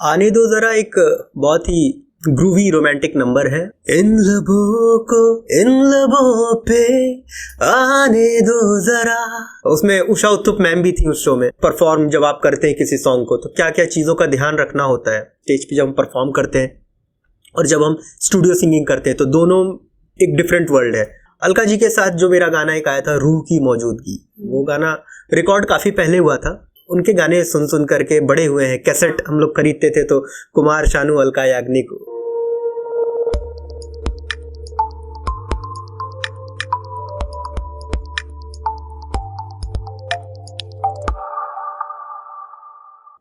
आने दो जरा एक बहुत ही ग्रूवी रोमांटिक नंबर है। इन लबों को इन लबों पे आने दो जरा। उसमें उषा उत्तुप मैम भी थी उस शो में। परफॉर्म जब आप करते हैं किसी सॉन्ग को तो क्या क्या चीज़ों का ध्यान रखना होता है स्टेज पे जब हम परफॉर्म करते हैं और जब हम स्टूडियो सिंगिंग करते हैं, तो दोनों एक डिफरेंट वर्ल्ड है। अलका जी के साथ जो मेरा गाना एक आया था रूह की मौजूदगी, वो गाना रिकॉर्ड काफ़ी पहले हुआ था। उनके गाने सुन सुन करके बड़े हुए हैं। कैसेट हम लोग खरीदते थे तो Kumar Shanu, Alka Yagnik.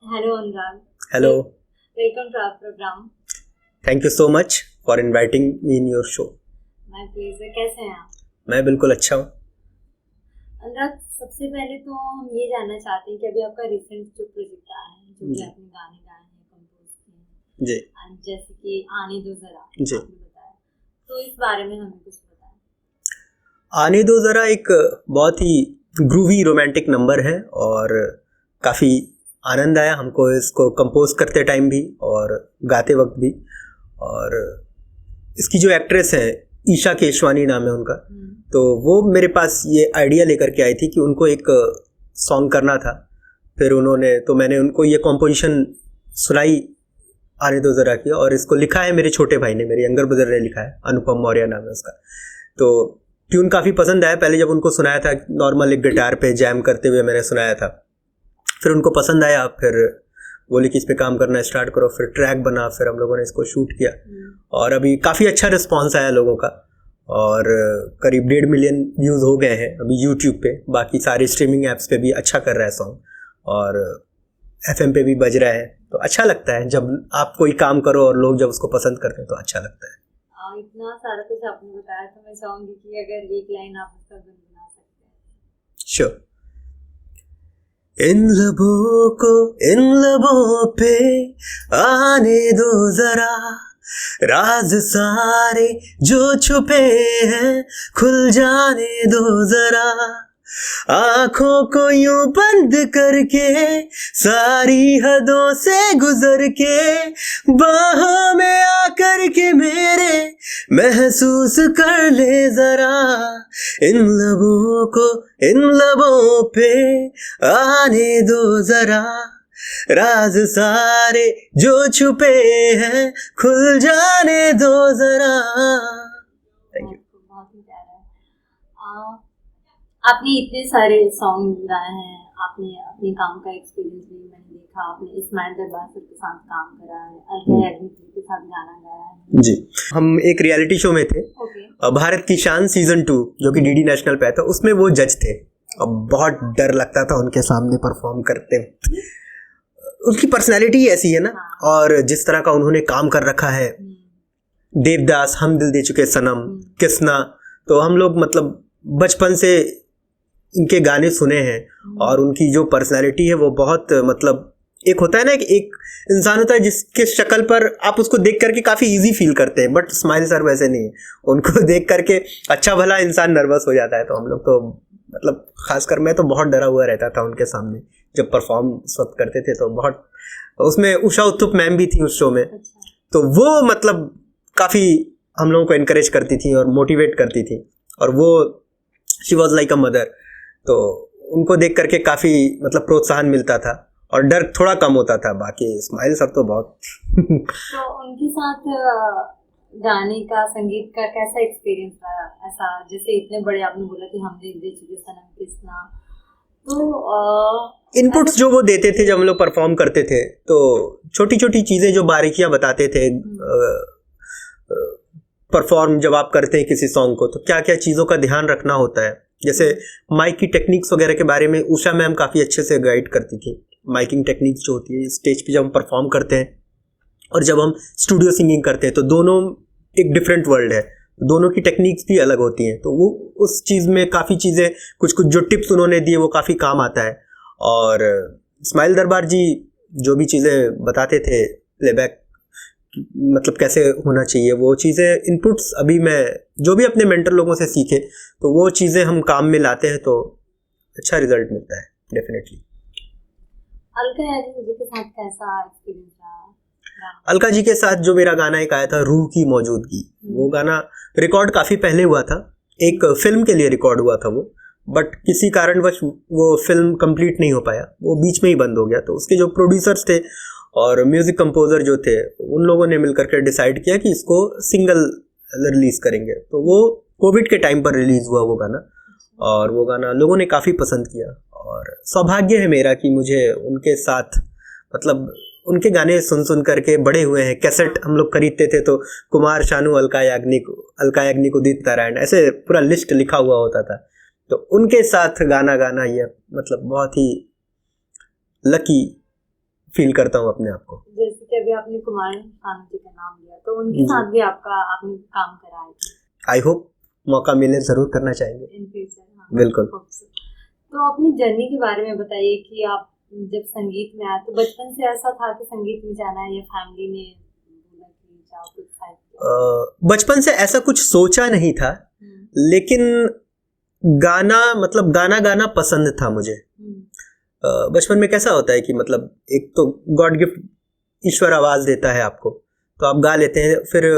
Hello Anurag. Hello, welcome to our programme. Thank you so much for inviting me in your show. My pleasure. कैसे हैं आप? मैं बिल्कुल अच्छा हूँ। अनुराग, सबसे पहले तो हम ये जानना चाहते हैं कि अभी आपका रिसेंट जो प्रोजेक्ट आया है, जो भी आपने गाने गाए हैं, कंपोज किए हैं जी, जैसे कि आने दो जरा, जी, आपने बताया, तो इस बारे में हमें कुछ बताएं। आने दो ज़रा एक बहुत ही ग्रूवी रोमांटिक नंबर है और काफ़ी आनंद आया हमको इसको कंपोज करते टाइम भी और गाते वक्त भी। और इसकी जो एक्ट्रेस है ईशा केशवानी नाम है उनका, तो वो मेरे पास ये आइडिया लेकर के आई थी कि उनको एक सॉन्ग करना था। फिर उन्होंने, तो मैंने उनको ये कॉम्पोजिशन सुनाई आने दो ज़रा की, और इसको लिखा है मेरे छोटे भाई ने, मेरे यंगर ब्रदर ने लिखा है, अनुपम मौर्य नाम है उसका। तो ट्यून काफ़ी पसंद आया। पहले जब उनको सुनाया था नॉर्मल एक गिटार पे जैम करते हुए मैंने सुनाया था, फिर उनको पसंद आया। फिर बोले कि इस पे काम करना स्टार्ट करो। फिर ट्रैक बना, फिर हम लोगों ने इसको शूट किया और अभी काफ़ी अच्छा रिस्पॉन्स आया लोगों का और करीब 1.5 मिलियन व्यूज़ हो गए हैं अभी यूट्यूब पे। बाकी सारे स्ट्रीमिंग ऐप्स पे भी अच्छा कर रहा है सॉन्ग और FM पे भी बज रहा है। तो अच्छा लगता है जब आप कोई काम करो और लोग जब उसको पसंद करते हैं तो अच्छा लगता है। इतना सारा कुछ आपने बताया तो मैं चाहूँगी कि अगर एक लाइन आप उसका गुनगुना सकते हैं। श्योर। इन लबों को इन लबों पे आने दो जरा, राज सारे जो छुपे हैं खुल जाने दो जरा, आंखों को यूं बंद करके सारी हदों से गुजर के बाहों में आकर के मेरे महसूस कर ले जरा, इन लबों को इन लबों पे आने दो जरा, राज सारे जो छुपे हैं खुल जाने दो जरा। Thank you. बहुत ही प्यारा है। आपने इतने सारे सॉन्ग गाए हैं, आपने अपने काम का एक्सपीरियंस भी मैंने देखा, आपने इस्माइल दरबार सर के साथ काम करा है, अलका याग्निक के साथ गाना गाया है। जी, हम एक रियलिटी शो में थे, भारत की शान सीजन 2 जो कि DD नेशनल पे था, उसमें वो जज थे। अब बहुत डर लगता था उनके सामने परफॉर्म करते। उनकी पर्सनैलिटी ऐसी है ना, और जिस तरह का उन्होंने काम कर रखा है, देवदास, हम दिल दे चुके सनम, किसना, तो हम लोग मतलब बचपन से इनके गाने सुने हैं और उनकी जो पर्सनैलिटी है वो बहुत मतलब, एक होता है ना कि एक इंसान होता है जिसके शक्ल पर आप उसको देख करके काफ़ी इजी फील करते हैं, बट इस्माइल सर वैसे नहीं है। उनको देख करके अच्छा भला इंसान नर्वस हो जाता है। तो हम लोग तो मतलब खासकर मैं तो बहुत डरा हुआ रहता था उनके सामने जब परफॉर्म उस वक्त करते थे। तो बहुत, उसमें उषा उत्तुप मैम भी थी उस शो में, तो वो मतलब काफ़ी हम लोगों को इनकरेज करती थी और मोटिवेट करती थी, और वो she was like a mother. तो उनको देख करके काफ़ी मतलब प्रोत्साहन मिलता था और डर थोड़ा कम होता था। बाकी इस्माइल सर तो बहुत तो उनके साथ गाने का, संगीत का कैसा एक्सपीरियंस रहा? ऐसा जैसे इतने बड़े आपने बोला कि हम दिल दे चुके सनम, किसना, तो इनपुट्स जो वो देते थे जब हम लोग परफॉर्म करते थे, तो छोटी छोटी चीज़ें जो बारीकियां बताते थे। परफॉर्म जब आप करते हैं किसी सॉन्ग को तो क्या क्या चीज़ों का ध्यान रखना होता है, जैसे माइक की टेक्निक्स वगैरह के बारे में उषा मैम काफ़ी अच्छे से गाइड करती थी। माइकिंग टेक्निक्स जो होती है स्टेज पे जब हम परफॉर्म करते हैं और जब हम स्टूडियो सिंगिंग करते हैं, तो दोनों एक डिफरेंट वर्ल्ड है, दोनों की टेक्निक्स भी अलग होती हैं। तो वो उस चीज़ में काफ़ी चीज़ें, कुछ कुछ जो टिप्स उन्होंने दिए वो काफ़ी काम आता है। और इस्माइल दरबार जी जो भी चीज़ें बताते थे, प्लेबैक मतलब कैसे होना चाहिए, वो चीज़ें इनपुट्स अभी मैं जो भी अपने मेंटर लोगों से सीखे, तो वो चीज़ें हम काम में लाते हैं तो अच्छा रिजल्ट मिलता है डेफिनेटली। अलका याग्निक के साथ कैसा एक्सपीरियंस रहा? अलका जी के साथ जो मेरा गाना एक आया था रूह की मौजूदगी, वो गाना रिकॉर्ड काफ़ी पहले हुआ था, एक फिल्म के लिए रिकॉर्ड हुआ था वो, बट किसी कारणवश वो फिल्म कंप्लीट नहीं हो पाया, वो बीच में ही बंद हो गया। तो उसके जो प्रोड्यूसर्स थे और म्यूज़िक कंपोज़र जो थे, उन लोगों ने मिलकर के डिसाइड किया कि इसको सिंगल रिलीज़ करेंगे। तो वो कोविड के टाइम पर रिलीज़ हुआ वो गाना, और वो गाना लोगों ने काफ़ी पसंद किया। और सौभाग्य है मेरा कि मुझे उनके साथ मतलब उनके गाने सुन सुन करके बड़े हुए हैं। कैसेट हम लोग खरीदते थे तो कुमार शानू, अलका याग्निक, उदित नारायण, ऐसे पूरा लिस्ट लिखा हुआ होता था। तो उनके साथ गाना गाना ये मतलब बहुत ही लकी फील करता हूँ अपने आप को। जैसे कि अभी आपने कुमार शानू जी का नाम लिया, तो उनके साथ भी आपने काम करा है? आई होप मौका मिले जरूर करना चाहेंगे इन फ्यूचर। हाँ, बिल्कुल। तो अपनी जर्नी के बारे में बताइए कि आप जब संगीत में आए तो बचपन से ऐसा था कि संगीत में जाना है, या फैमिली ने बोला कि जाओ कुछ? बचपन से ऐसा कुछ सोचा नहीं था, लेकिन गाना गाना पसंद था मुझे। बचपन में कैसा होता है कि मतलब एक तो गॉड गिफ्ट ईश्वर आवाज़ देता है आपको, तो आप गा लेते हैं। फिर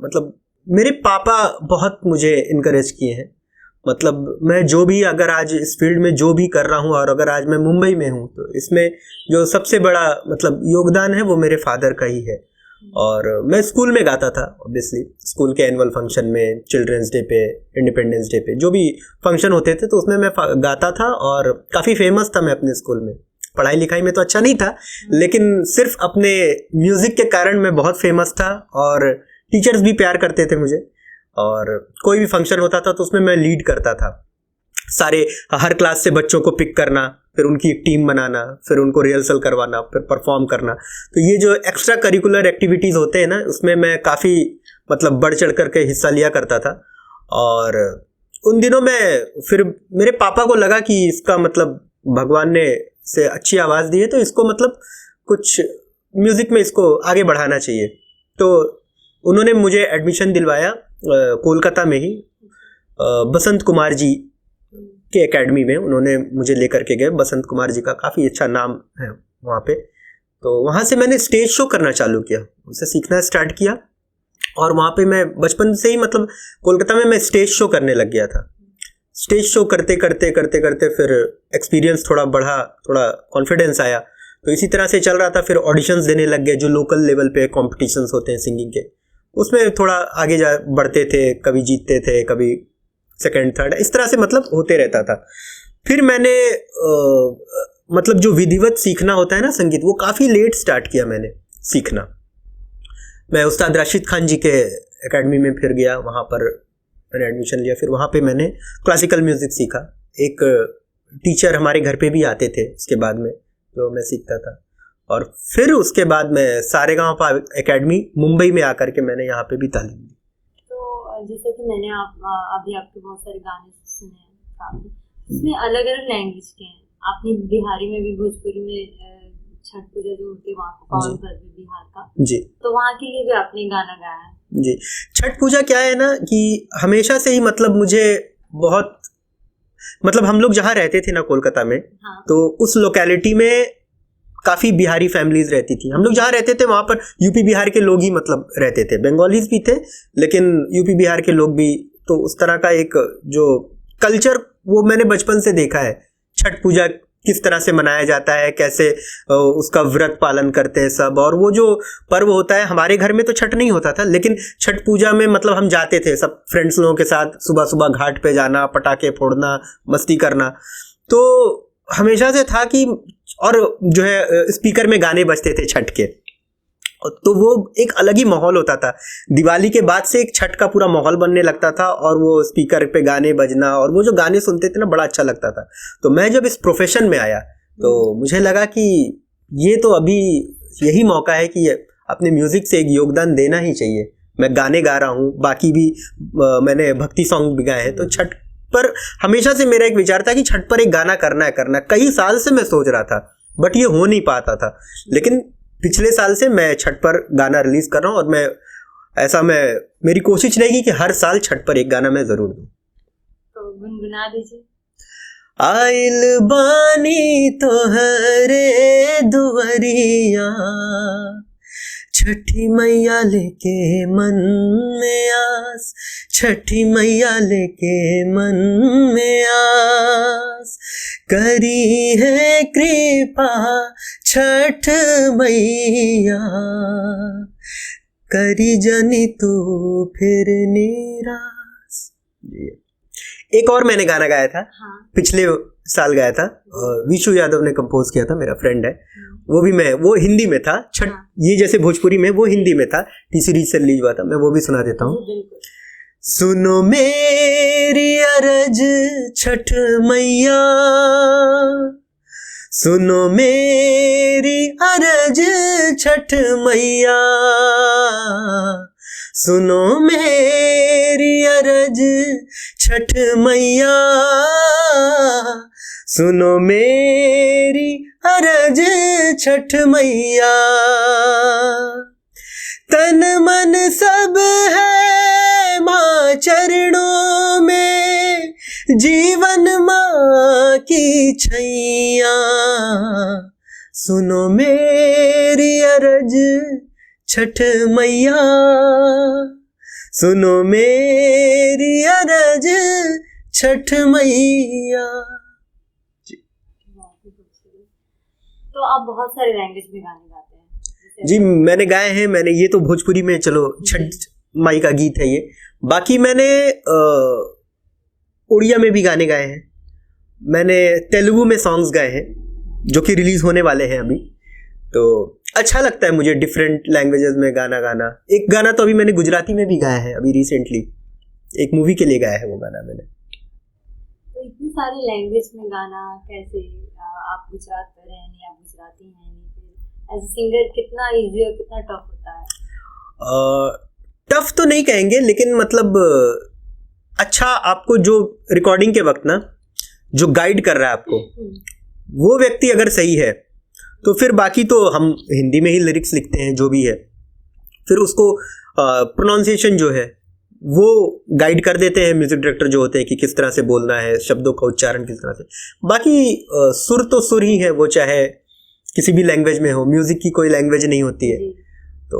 मतलब मेरे पापा बहुत मुझे इनकरेज किए हैं। मतलब मैं जो भी अगर आज इस फील्ड में जो भी कर रहा हूँ, और अगर आज मैं मुंबई में हूँ, तो इसमें जो सबसे बड़ा मतलब योगदान है वो मेरे फादर का ही है। और मैं स्कूल में गाता था, ऑब्वियसली स्कूल के एनुअल फंक्शन में, चिल्ड्रंस डे पे, इंडिपेंडेंस डे पे, जो भी फंक्शन होते थे तो उसमें मैं गाता था, और काफ़ी फेमस था मैं अपने स्कूल में। पढ़ाई लिखाई में तो अच्छा नहीं था, लेकिन सिर्फ अपने म्यूज़िक के कारण मैं बहुत फेमस था, और टीचर्स भी प्यार करते थे मुझे। और कोई भी फंक्शन होता था तो उसमें मैं लीड करता था, हर क्लास से बच्चों को पिक करना, फिर उनकी एक टीम बनाना, फिर उनको रिहर्सल करवाना, फिर परफॉर्म करना। तो ये जो एक्स्ट्रा करिकुलर एक्टिविटीज़ होते हैं ना, उसमें मैं काफ़ी मतलब बढ़ चढ़ करके हिस्सा लिया करता था। और उन दिनों में फिर मेरे पापा को लगा कि इसका मतलब भगवान ने से अच्छी आवाज़ दी है, तो इसको मतलब कुछ म्यूज़िक में इसको आगे बढ़ाना चाहिए। तो उन्होंने मुझे एडमिशन दिलवाया कोलकाता में ही, बसंत कुमार जी के एकेडमी में उन्होंने मुझे लेकर के गए। बसंत कुमार जी का काफ़ी अच्छा नाम है वहाँ पे। तो वहाँ से मैंने स्टेज शो करना चालू किया, उनसे सीखना स्टार्ट किया, और वहाँ पे मैं बचपन से ही मतलब कोलकाता में मैं स्टेज शो करने लग गया था। स्टेज शो करते करते करते करते फिर एक्सपीरियंस थोड़ा बढ़ा, थोड़ा कॉन्फिडेंस आया, तो इसी तरह से चल रहा था। फिर ऑडिशंस देने लग गए, जो लोकल लेवल पे कॉम्पिटिशन्स होते हैं सिंगिंग के, उसमें थोड़ा आगे जा बढ़ते थे, कभी जीतते थे, कभी सेकंड थर्ड, इस तरह से मतलब होते रहता था। फिर मैंने मतलब जो विधिवत सीखना होता है ना संगीत, वो काफ़ी लेट स्टार्ट किया मैंने सीखना। मैं उस्ताद राशिद खान जी के एकेडमी में फिर गया, वहाँ पर मैंने एडमिशन लिया। फिर वहाँ पे मैंने क्लासिकल म्यूज़िक सीखा। एक टीचर हमारे घर पे भी आते थे उसके बाद में, जो मैं सीखता था। और फिर उसके बाद मैं सारेगामा एकेडमी मुंबई में आकर के मैंने यहाँ पे भी तालीम ली। तो जैसे कि मैंने अभी आपके बहुत सारे गाने सुने हैं काफ़ी, इसमें अलग अलग लैंग्वेज के हैं। आपने बिहारी में भी, भोजपुरी में छठ पूजा जो होती है वहाँ का पावन पर्व बिहार का जी, तो वहाँ के लिए भी आपने गाना गाया है जी। छठ पूजा क्या है ना कि हमेशा से ही मतलब मुझे बहुत मतलब हम लोग जहाँ रहते थे ना कोलकाता में, हाँ। तो उस लोकेलिटी में काफ़ी बिहारी फैमिलीज रहती थी। हम लोग जहाँ रहते थे वहाँ पर यूपी बिहार के लोग ही मतलब रहते थे, बंगालीज भी थे, लेकिन यूपी बिहार के लोग भी। तो उस तरह का एक जो कल्चर वो मैंने बचपन से देखा है। छठ पूजा किस तरह से मनाया जाता है, कैसे उसका व्रत पालन करते हैं सब। और वो जो पर्व होता है, हमारे घर में तो छठ नहीं होता था, लेकिन छठ पूजा में मतलब हम जाते थे सब फ्रेंड्स लोगों के साथ, सुबह सुबह घाट पे जाना, पटाखे फोड़ना, मस्ती करना। तो हमेशा से था कि, और जो है स्पीकर में गाने बजते थे छठ के, तो वो एक अलग ही माहौल होता था। दिवाली के बाद से एक छठ का पूरा माहौल बनने लगता था, और वो स्पीकर पे गाने बजना, और वो जो गाने सुनते थे ना, बड़ा अच्छा लगता था। तो मैं जब इस प्रोफेशन में आया तो मुझे लगा कि ये तो अभी यही मौका है कि अपने म्यूज़िक से एक योगदान देना ही चाहिए। मैं गाने गा रहा हूँ, बाकी भी मैंने भक्ति सॉन्ग भी गाए हैं। तो छठ पर हमेशा से मेरा एक विचार था कि छठ पर एक गाना करना है। कई साल से मैं सोच रहा था, बट ये हो नहीं पाता था। लेकिन पिछले साल से मैं छठ पर गाना रिलीज कर रहा हूँ, और मेरी कोशिश रहेगी कि हर साल छठ पर एक गाना मैं जरूर दूँ। तो गुनगुना दीजिए। आइल बानी तोहरे दुवरिया, छठी मैया लेके मन में आस, छठी मैया लेके मन में आस, करी है कृपा छठ मैया, करी जनी तू फिर निराश। एक और मैंने गाना गाया था, हाँ। पिछले साल गाया था, विशु यादव ने कंपोज किया था, मेरा फ्रेंड है, वो हिंदी में था। छठ, ये जैसे भोजपुरी में, वो हिंदी में था, टी सीरीज से रिलीज हुआ था, मैं वो भी सुना देता हूँ। सुनो मेरी अरज छठ मैया, सुनो मेरी अरज छठ मैया, सुनो मेरी अरज छठ मैया, सुनो मेरी अरज छठ मैया, तन मन सब है माँ चरणों में, जीवन माँ की छैया, सुनो मेरी अरज छठ मैया, सुनो मेरी अरज छठ मैया। तो आप बहुत सारे लैंग्वेज में गाने गाते हैं? जी मैंने गाए हैं, मैंने ये तो भोजपुरी में, चलो छठ माई का गीत है ये, बाकी मैंने उड़िया में भी गाने गाए हैं, मैंने तेलुगु में सॉन्ग्स गाए हैं जो कि रिलीज होने वाले हैं अभी। तो अच्छा लगता है मुझे डिफरेंट लैंग्वेजेस में गाना गाना। एक गाना तो अभी मैंने गुजराती में भी गाया है, अभी रिसेंटली एक मूवी के लिए गाया है वो गाना मैंने। तो इतनी सारी लैंग्वेज में गाना कैसे, आप गुजरात में रहे नहीं, आप गुजराती हैं नहीं, फिर एज ए सिंगर कितना इजी और कितना टफ होता है? टफ तो नहीं कहेंगे, लेकिन मतलब अच्छा, आपको जो रिकॉर्डिंग के वक्त ना जो गाइड कर रहा है आपको, वो व्यक्ति अगर सही है तो फिर बाकी तो हम हिंदी में ही लिरिक्स लिखते हैं जो भी है, फिर उसको प्रोनाउंसिएशन जो है वो गाइड कर देते हैं म्यूजिक डायरेक्टर जो होते हैं कि किस तरह से बोलना है, शब्दों का उच्चारण किस तरह से। बाकी सुर तो सुर ही है, वो चाहे किसी भी लैंग्वेज में हो, म्यूजिक की कोई लैंग्वेज नहीं होती है। तो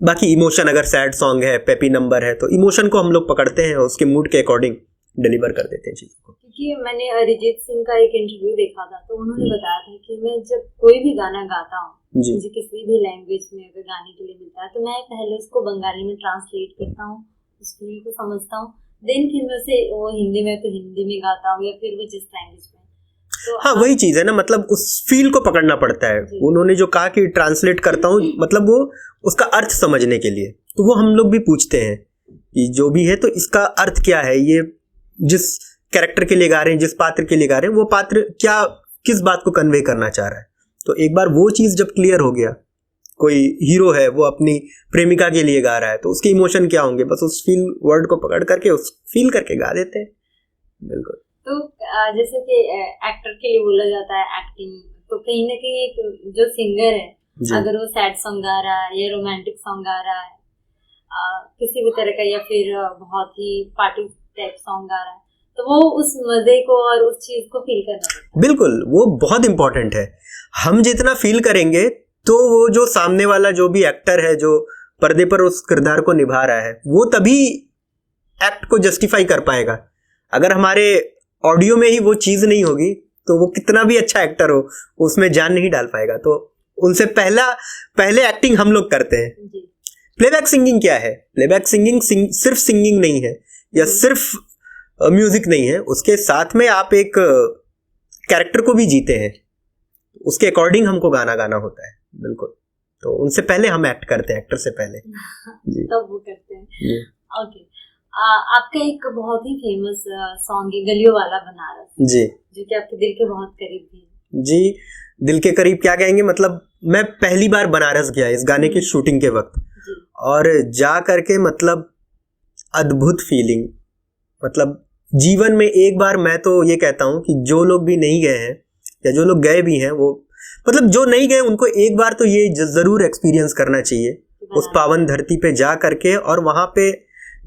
बाकी इमोशन, अगर सैड सॉन्ग है, पेपी नंबर है, तो इमोशन को हम लोग पकड़ते हैं और उसके मूड के अकॉर्डिंग डिलीवर कर देते हैं चीज़ों को। क्योंकि मैंने अरिजीत सिंह का एक इंटरव्यू देखा था, तो उन्होंने बताया था कि मैं जब कोई भी गाना गाता हूँ, मुझे किसी भी लैंग्वेज में अगर गाने के लिए मिलता है, तो मैं पहले उसको बंगाली में ट्रांसलेट करता हूँ, उस फील को समझता हूँ, देन फिर मैं उसे वो हिंदी में तो हिंदी में गाता हूँ, या फिर वो जिस लैंग्वेज में। तो हाँ वही चीज़ है ना, मतलब उस फील को पकड़ना पड़ता है। उन्होंने जो कहा कि ट्रांसलेट करता हूँ, मतलब वो उसका अर्थ समझने के लिए, तो वो हम लोग भी पूछते हैं कि जो भी है तो इसका अर्थ क्या है, ये जिस कैरेक्टर के लिए गा रहे हैं, जिस पात्र के लिए गा रहे हैं, वो पात्र क्या, किस बात को कन्वे करना चाह रहा है। तो एक बार वो चीज़ जब क्लियर हो गया, कोई हीरो है वो अपनी प्रेमिका के लिए गा रहा है, तो उसके इमोशन क्या होंगे, बस उस फील वर्ड को पकड़ करके उस फील करके गा देते हैं। बिल्कुल। तो जैसे कि एक्टर के लिए बोला जाता है एक्टिंग, तो कहीं ना कहीं एक जो सिंगर है, अगर वो सैड सॉन्ग गा रहा है या रोमांटिक सॉन्ग गा रहा है, किसी भी तरह का, या फिर बहुत ही पार्टी टाइप सॉन्ग गा रहा है, तो वो उस मजे को और उस चीज को फील करना पड़ता है। बिल्कुल, वो बहुत इंपॉर्टेंट है। हम जितना फील करेंगे तो वो जो सामने वाला जो भी एक्टर है, जो पर्दे पर उस किरदार को निभा रहा है, वो तभी एक्ट को जस्टिफाई कर पाएगा। अगर हमारे ऑडियो में ही वो चीज़ नहीं होगी तो वो कितना भी अच्छा एक्टर हो, उसमें जान नहीं डाल पाएगा। तो उनसे पहले एक्टिंग हम लोग करते हैं। प्लेबैक सिंगिंग क्या है? प्लेबैक सिंगिंग सिर्फ सिंगिंग नहीं है या सिर्फ म्यूजिक नहीं है, उसके साथ में आप एक कैरेक्टर को भी जीते हैं, उसके अकॉर्डिंग हमको गाना गाना होता है। बिल्कुल। तो उनसे पहले हम एक्ट करते हैं, एक्टर से पहले। तब वो करते हैं। ओके, आपका एक बहुत ही फेमस सॉन्ग है गलियों वाला बनारस जी, जो कि आपके दिल के बहुत करीब थी। जी, दिल के करीब क्या कहेंगे, मतलब मैं पहली बार बनारस गया इस गाने की शूटिंग के वक्त, और जा करके मतलब अद्भुत फीलिंग, मतलब जीवन में एक बार, मैं तो ये कहता हूँ कि जो लोग भी नहीं गए हैं या जो लोग गए भी हैं, वो मतलब जो नहीं गए उनको एक बार तो ये जरूर एक्सपीरियंस करना चाहिए उस पावन धरती पे जा करके, और वहाँ पे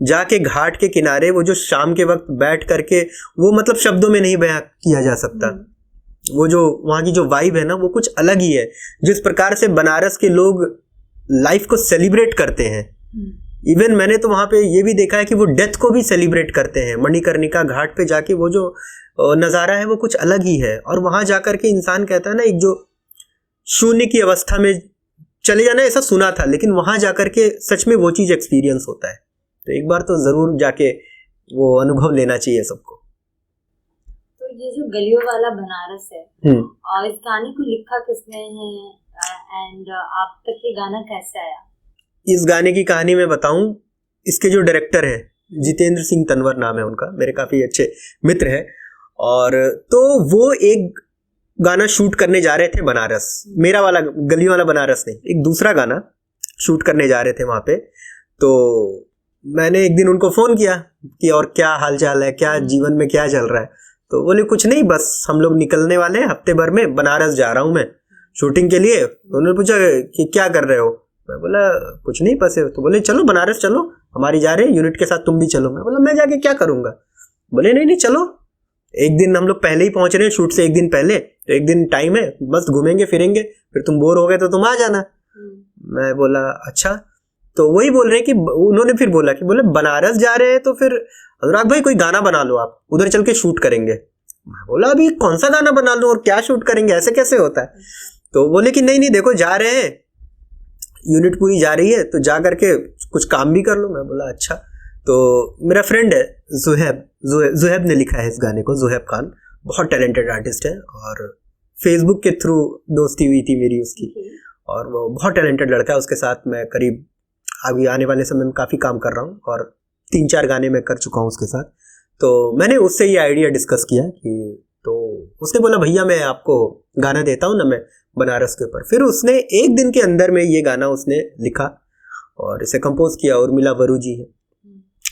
जाके घाट के किनारे वो जो शाम के वक्त बैठ करके, वो मतलब शब्दों में नहीं बयां किया जा सकता। वो जो वहाँ की जो वाइब है ना, वो कुछ अलग ही है। जिस प्रकार से बनारस के लोग लाइफ को सेलिब्रेट करते हैं। इवन मैंने तो वहाँ पे ये भी देखा है कि वो डेथ को भी सेलिब्रेट करते हैं। मणिकर्णिका घाट पे जाके वो जो नज़ारा है वो कुछ अलग ही है, और वहाँ जाकर के इंसान कहता है ना, एक जो शून्य की अवस्था में चले जाना, ऐसा सुना था, लेकिन वहाँ जाकर के सच में वो चीज़ एक्सपीरियंस होता है। तो एक बार तो ज़रूर जाके वो अनुभव लेना चाहिए सबको। तो ये जो गलियों वाला बनारस है, और इस गाने को लिखा किसने है, एंड आप तक ये गाना कैसे आया? इस गाने की कहानी मैं बताऊं, इसके जो डायरेक्टर है जितेंद्र सिंह तनवर नाम है उनका, मेरे काफ़ी अच्छे मित्र हैं। और तो वो एक गाना शूट करने जा रहे थे बनारस, मेरा वाला गलियों वाला बनारस नहीं, एक दूसरा गाना शूट करने जा रहे थे वहाँ पे। तो मैंने एक दिन उनको फ़ोन किया कि और क्या हाल चाल है, क्या जीवन में क्या चल रहा है। तो बोले कुछ नहीं, बस हम लोग निकलने वाले हैं, हफ्ते भर में बनारस जा रहा हूँ मैं शूटिंग के लिए। उन्होंने पूछा कि क्या कर रहे हो, मैं बोला कुछ नहीं, बस। तो बोले चलो बनारस चलो, हमारी जा रहे हैं यूनिट के साथ, तुम भी चलो। मैं बोला मैं जाके क्या करूँगा। बोले नहीं नहीं चलो, एक दिन हम लोग पहले ही पहुँच रहे हैं शूट से एक दिन पहले, तो एक दिन टाइम है, बस घूमेंगे फिरेंगे, फिर तुम बोर हो गए तो तुम आ जाना। मैं बोला अच्छा। तो वही बोल रहे हैं कि उन्होंने फिर बोला कि बोले बनारस जा रहे हैं तो फिर अनुराग भाई कोई गाना बना लो, आप उधर चल के शूट करेंगे। मैं बोला अभी कौन सा गाना बना लूँ और क्या शूट करेंगे, ऐसे कैसे होता है। तो बोले कि नहीं नहीं देखो, जा रहे हैं, यूनिट पूरी जा रही है, तो जा करके कुछ काम भी कर लो। मैं बोला अच्छा। तो मेरा फ्रेंड है जुहैब ने लिखा है इस गाने को, जुहैब खान बहुत टैलेंटेड आर्टिस्ट है, और फेसबुक के थ्रू दोस्ती हुई थी मेरी उसकी, और वो बहुत टैलेंटेड लड़का है। उसके साथ मैं करीब अभी आने वाले समय में काफ़ी काम कर रहा हूँ, और 3-4 गाने मैं कर चुका हूँ उसके साथ। तो मैंने उससे ये आइडिया डिस्कस किया कि, तो उसने बोला भैया मैं आपको गाना देता हूँ ना मैं बनारस के ऊपर। फिर उसने एक दिन के अंदर में ये गाना उसने लिखा और इसे कंपोज किया। उर्मिला वरू जी है,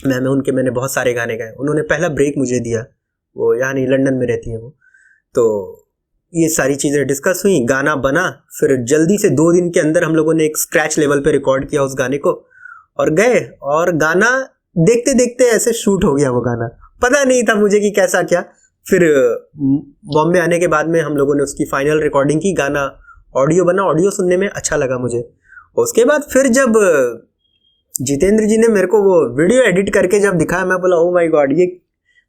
मैंने बहुत सारे गाने गाए। उन्होंने पहला ब्रेक मुझे दिया, वो यहाँ नहीं लंदन में रहती है वो। तो ये सारी चीज़ें डिस्कस हुई, गाना बना। फिर जल्दी से 2 दिन के अंदर हम लोगों ने एक स्क्रैच लेवल पे रिकॉर्ड किया उस गाने को, और गए, और गाना देखते देखते ऐसे शूट हो गया वो गाना। पता नहीं था मुझे कि कैसा क्या। फिर बॉम्बे आने के बाद में हम लोगों ने उसकी फाइनल रिकॉर्डिंग की, गाना ऑडियो बना, ऑडियो सुनने में अच्छा लगा मुझे। उसके बाद फिर जब जितेंद्र जी ने मेरे को वो वीडियो एडिट करके जब दिखाया, मैं बोला ओ माय गॉड, ये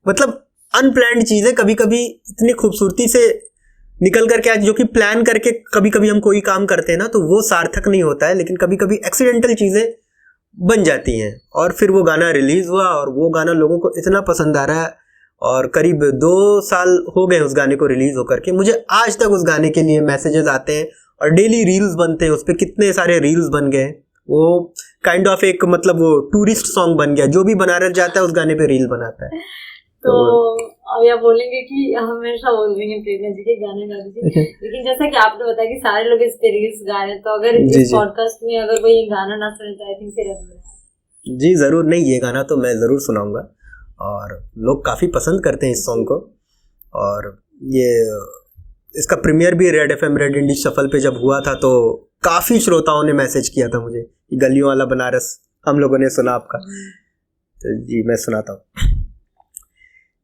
मतलब अनप्लान्ड चीज़ें कभी कभी इतनी खूबसूरती से निकल करके आज, जो कि प्लान करके कभी कभी हम कोई काम करते हैं ना तो वो सार्थक नहीं होता है, लेकिन कभी कभी एक्सीडेंटल चीज़ें बन जाती हैं। और फिर वो गाना रिलीज़ हुआ, और वो गाना लोगों को इतना पसंद आ रहा है, और करीब 2 साल हो गए उस गाने को रिलीज़ होकर के। मुझे आज तक उस गाने के लिए मैसेजेस आते हैं, और डेली रील्स बनते हैं उस पर, कितने सारे रील्स बन गए। वो काइंड ऑफ एक मतलब वो टूरिस्ट सॉन्ग बन गया, जो भी बनारस जाता है उस गाने पे रील बनाता है। तो अब आप बोलेंगे कि हमेशा बोल रही हैं प्रेरणा जी के गाने गा दीजिए, लेकिन जैसा कि आपने बताया कि सारे लोग इस पे रील्स गा रहे हैं, तो अगर इस पॉडकास्ट में अगर कोई गाना ना सुने तो आई थिंक फिर अधूरा है। जी ज़रूर, नहीं ये गाना तो मैं ज़रूर सुनाऊंगा, और लोग काफ़ी पसंद करते हैं इस सॉन्ग को। और ये इसका प्रीमियर भी रेड एफएम रेड इंडी शफल पे जब हुआ था, तो काफ़ी श्रोताओं ने मैसेज किया था मुझे कि गलियों वाला बनारस हम लोगों ने सुना आपका। तो जी मैं सुनाता हूँ।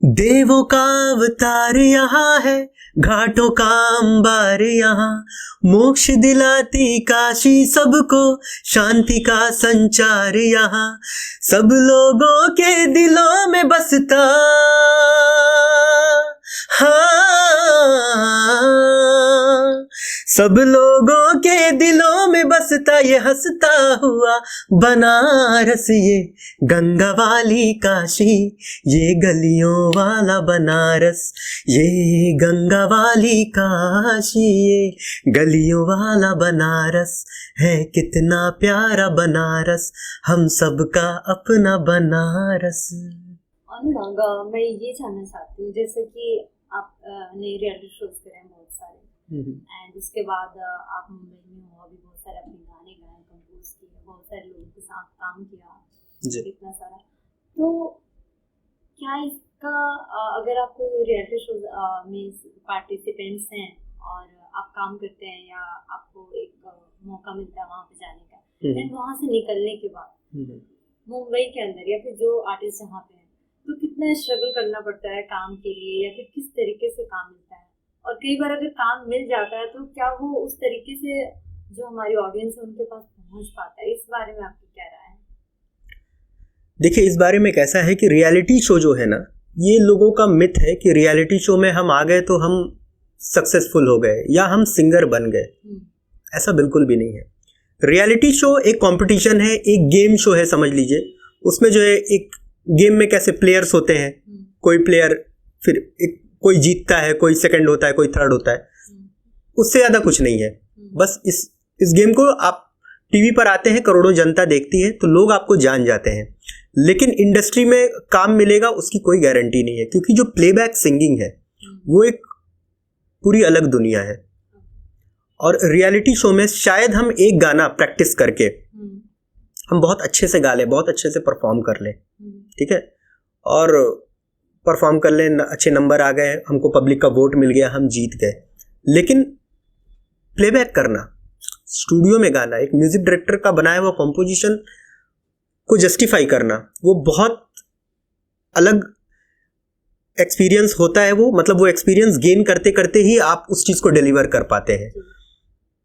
देवों का अवतार यहाँ है, घाटों का अंबार यहाँ, मोक्ष दिलाती काशी सबको, शांति का संचार यहाँ, सब लोगों के दिलों में बसता, हाँ सब लोगों के दिलों में बसता ये हंसता हुआ बनारस, ये गंगा वाली काशी, ये गलियों वाला बनारस, ये गंगा वाली काशी, ये गलियों वाला बनारस है कितना प्यारा बनारस, हम सबका अपना बनारस। अनुराग, मैं ये जानना चाहती हूँ, जैसे कि आप ने रियलिटी शोज करे हैं बहुत सारे, एंड उसके बाद आप मुंबई में हो, अभी बहुत सारे अपने गाने गाए, कंपोज किए, बहुत सारे लोगों के साथ काम किया, इतना सारा। तो क्या इसका अगर आप रियलिटी शोज में पार्टिसिपेंट्स हैं और आप काम करते हैं, या आपको एक मौका मिलता है वहाँ पे जाने का, एंड वहाँ से निकलने के बाद मुंबई के अंदर या फिर जो आर्टिस्ट जहाँ पे हैं, तो कितना स्ट्रगल करना पड़ता है काम के लिए, या फिर किस तरीके से काम मिलता है? और कई बार अगर काम मिल जाता है तो क्या वो उस तरीके से जो हमारी ऑडियंस है उनके पास पहुंच पाता है, इस बारे में आपकी क्या राय है? देखिए, इस बारे में कैसा है कि रियलिटी शो जो है ना, ये लोगों का मिथ है कि रियलिटी शो में हम आ गए तो हम सक्सेसफुल हो गए या हम सिंगर बन गए। ऐसा बिल्कुल भी नहीं है। रियलिटी शो एक कंपटीशन है, एक गेम शो है समझ लीजिए। उसमें जो है एक गेम में कैसे प्लेयर्स होते हैं, कोई प्लेयर फिर कोई जीतता है, कोई सेकंड होता है, कोई थर्ड होता है, उससे ज़्यादा कुछ नहीं है। बस इस गेम को आप टीवी पर आते हैं, करोड़ों जनता देखती है तो लोग आपको जान जाते हैं, लेकिन इंडस्ट्री में काम मिलेगा उसकी कोई गारंटी नहीं है, क्योंकि जो प्लेबैक सिंगिंग है वो एक पूरी अलग दुनिया है। और रियलिटी शो में शायद हम एक गाना प्रैक्टिस करके हम बहुत अच्छे से गा लें, बहुत अच्छे से परफॉर्म कर लें, ठीक है, और परफॉर्म कर लें, अच्छे नंबर आ गए, हमको पब्लिक का वोट मिल गया, हम जीत गए। लेकिन प्लेबैक करना, स्टूडियो में गाना, एक म्यूजिक डायरेक्टर का बनाया हुआ कॉम्पोजिशन को जस्टिफाई करना, वो बहुत अलग एक्सपीरियंस होता है। वो मतलब वो एक्सपीरियंस गेन करते करते ही आप उस चीज़ को डिलीवर कर पाते हैं।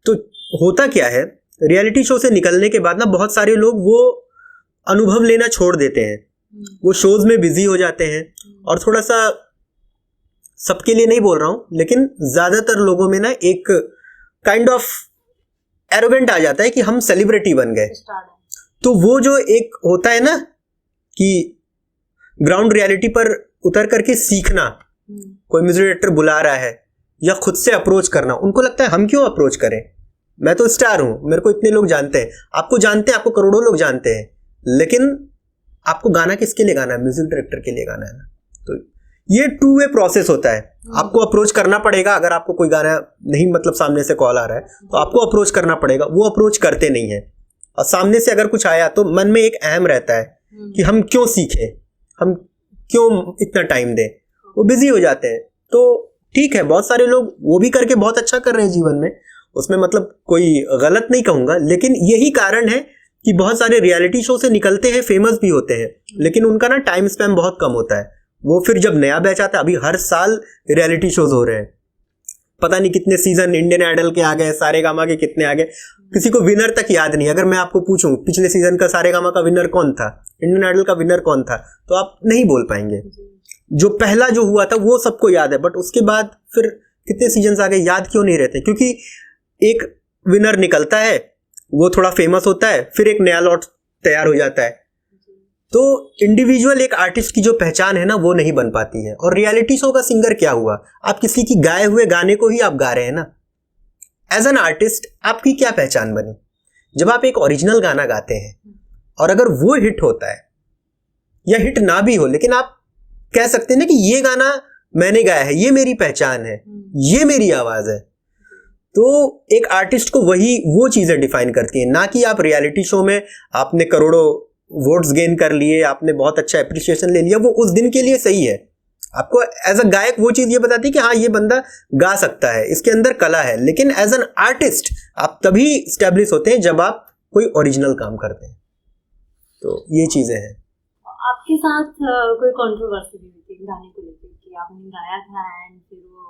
तो होता क्या है, रियलिटी शो से निकलने के बाद ना बहुत सारे लोग वो अनुभव लेना छोड़ देते हैं, वो शोज में बिजी हो जाते हैं, और थोड़ा सा, सबके लिए नहीं बोल रहा हूँ, लेकिन ज़्यादातर लोगों में ना एक काइंड ऑफ एरोगेंट आ जाता है कि हम सेलिब्रिटी बन गए। तो वो जो एक होता है ना कि ग्राउंड रियलिटी पर उतर करके सीखना, कोई म्यूजिक डायरेक्टर बुला रहा है या खुद से अप्रोच करना, उनको लगता है हम क्यों अप्रोच करें, मैं तो स्टार हूं, मेरे को इतने लोग जानते हैं, आपको जानते हैं, आपको करोड़ों लोग जानते हैं, लेकिन आपको गाना किसके लिए गाना है, म्यूजिक डायरेक्टर के लिए गाना है ना। तो ये 2 वे प्रोसेस होता है। आपको अप्रोच करना पड़ेगा, अगर आपको कोई गाना नहीं, मतलब सामने से कॉल आ रहा है तो आपको अप्रोच करना पड़ेगा, वो अप्रोच करते नहीं है। और सामने से अगर कुछ आया तो मन में एक अहम रहता है कि हम क्यों सीखें, हम क्यों इतना टाइम दें, वो बिजी हो जाते हैं। तो ठीक है, बहुत सारे लोग वो भी करके बहुत अच्छा कर रहे हैं जीवन में, उसमें मतलब कोई गलत नहीं कहूँगा, लेकिन यही कारण है कि बहुत सारे रियलिटी शो से निकलते हैं, फेमस भी होते हैं, लेकिन उनका ना टाइम स्पैन बहुत कम होता है। वो फिर जब नया बैच आता है, अभी हर साल रियलिटी शोज हो रहे हैं, पता नहीं कितने सीजन इंडियन आइडल के आ गए, सारेगामा के कितने आ गए, किसी को विनर तक याद नहीं। अगर मैं आपको पूछूं पिछले सीजन का सारेगामा का विनर कौन था, इंडियन आइडल का विनर कौन था, तो आप नहीं बोल पाएंगे। जो पहला जो हुआ था वो सबको याद है, बट उसके बाद फिर कितने सीजन आ गए याद क्यों नहीं रहते, क्योंकि एक विनर निकलता है, वो थोड़ा फेमस होता है, फिर एक नया लॉट तैयार हो जाता है। तो इंडिविजुअल एक आर्टिस्ट की जो पहचान है ना, वो नहीं बन पाती है। और रियलिटी शो का सिंगर क्या हुआ, आप किसी की गाए हुए गाने को ही आप गा रहे हैं ना। एज एन आर्टिस्ट आपकी क्या पहचान बनी, जब आप एक ओरिजिनल गाना गाते हैं और अगर वो हिट होता है या हिट ना भी हो, लेकिन आप कह सकते हैं ना कि ये गाना मैंने गाया है, ये मेरी पहचान है, ये मेरी आवाज है। तो एक आर्टिस्ट को वो चीजें डिफाइन करती हैं, ना कि आप रियलिटी शो में आपने करोड़ों वोट्स गेन कर लिए, आपने बहुत अच्छा एप्रिसिएशन ले लिया, वो उस दिन के लिए सही है। आपको एज अ गायक वो चीज ये बताती है कि हाँ, ये बंदा गा सकता है, इसके अंदर कला है। लेकिन एज एन आर्टिस्ट आप तभी स्टैब्लिश होते हैं जब आप कोई ओरिजिनल काम करते हैं। तो ये चीजें हैं। आपके साथ कोई कंट्रोवर्सी भी हुई थी गाने को लेकर कि आपने गाया था एंड फिर वो